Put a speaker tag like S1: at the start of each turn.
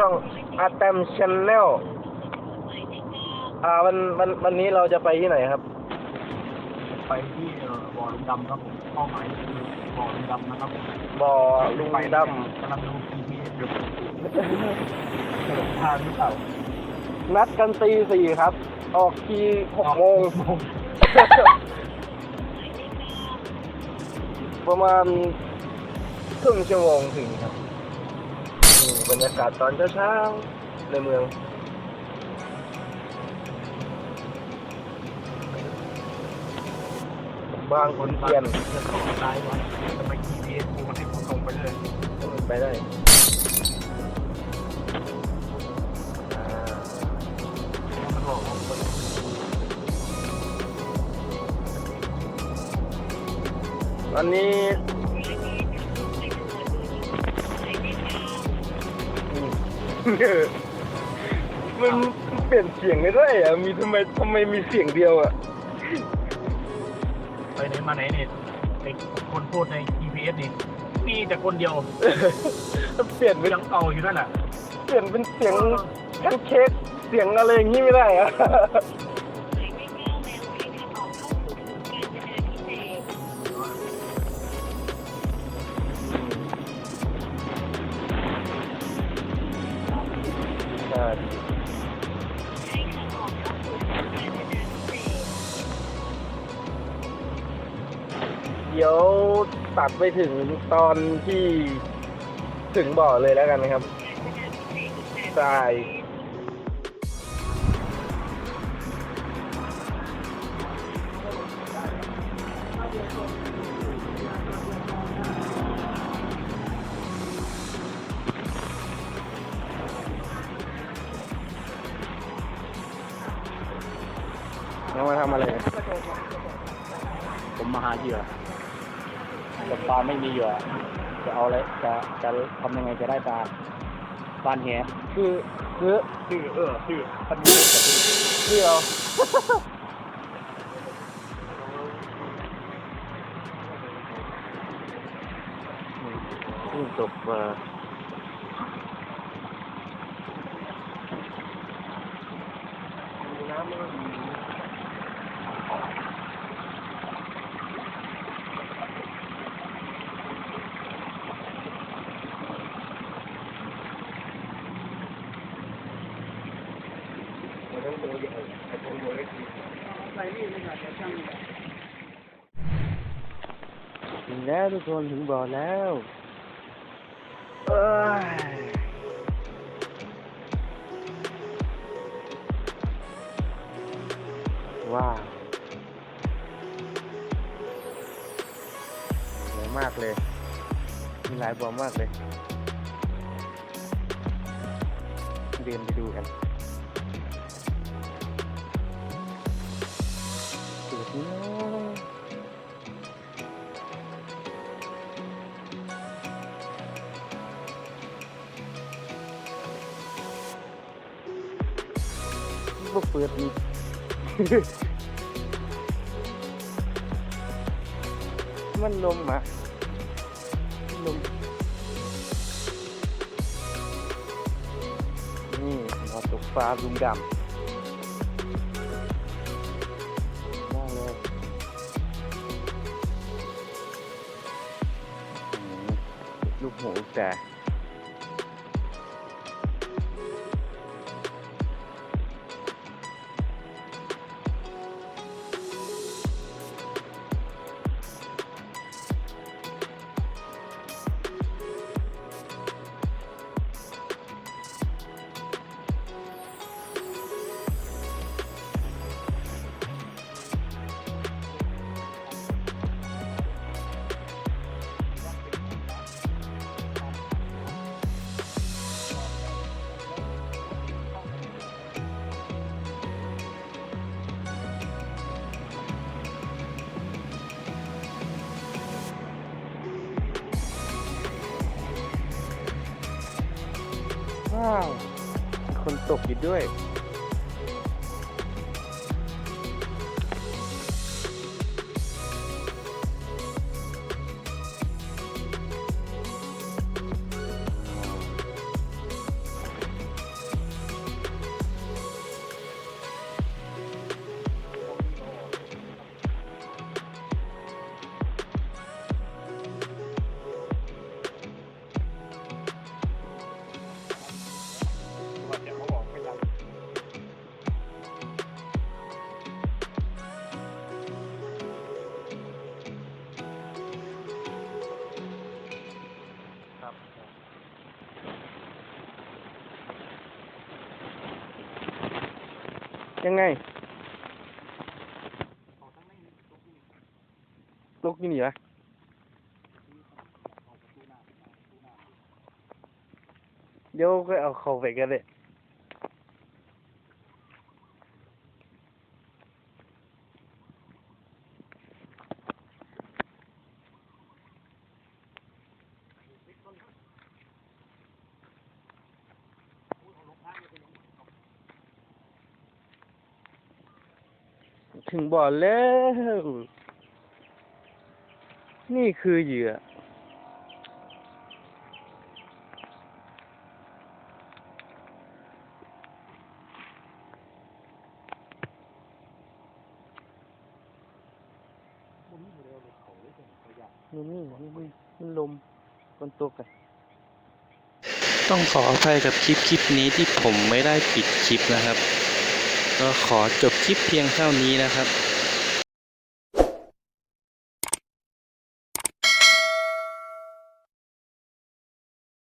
S1: ช่องอะแตมชแนลวันนี้เราจะไปที่ไหนครับ
S2: ไปที่บ่อลุงดำครับผมเป้าหมายคือบ่อลุงดำนะครับ
S1: บ่อลุงดำ
S2: กำลังดู EP อยู่ทางหรือเปล่า
S1: นัดกันตี 4ครับออกที6 โมงประมาณครึ่งชั่วโมงถึงครับบรรยากาศตอนเช้าในเมืองบางขุนเทียน
S2: จะเข้าซ้ายวะจะไป GPS กูมันให้กูตรงไปเลย
S1: ไปได้
S2: มันบอกว่า
S1: วันนี้มันเปลี่ยนเสียงไม่ได้อะมีทำไมมีเสียงเดียวอะ
S2: ไปไหนมาไหนเนี่ยไอ้คนพูดใน GPS นี่มีแต่คนเดียว
S1: เปลี่ยนเป็น
S2: ยังเอาอยู่นั่นแหละ
S1: เปลี่ยนเป็นเสียงแพนเค้กเสียงอะไรอย่างนี้ไม่ได้อะเดี๋ยวตัดไปถึงตอนที่ถึงบ่อเลยแล้วกันนะครับใช่แล้วมาทำอะไร
S2: ผมมาหาเหยื่อแต่ปลาไม่มีเหยื่อจะเอาอะไรจะทำยังไงจะได้ปลาปลาแห
S1: คือ
S2: พันธุ์
S1: ชื่อเราจบถึงแล้วทุกคนถึงบ่อแล้วว้าวสวยมากเลยมีหลายบ่อมากเลยเดินไปดูกันสุดนี้ก็เปิดอีกมันลมอ่ะลมนี่เราตกปลาลุงดำได้เลยลูกหูแต่ว้าวคนตกอยู่ด้วย ยังไงตกนี่เหรอเดี๋ยวก็เอาเข้าไปกันเลยถึงบ่อแล้ว นี่คือเหยื่อมันลมมันตกกัน
S3: ต้องขออภัยกับคลิปนี้ที่ผมไม่ได้ปิดคลิปนะครับ ก็ขอจบคลิปเพียงเท่านี้นะครับ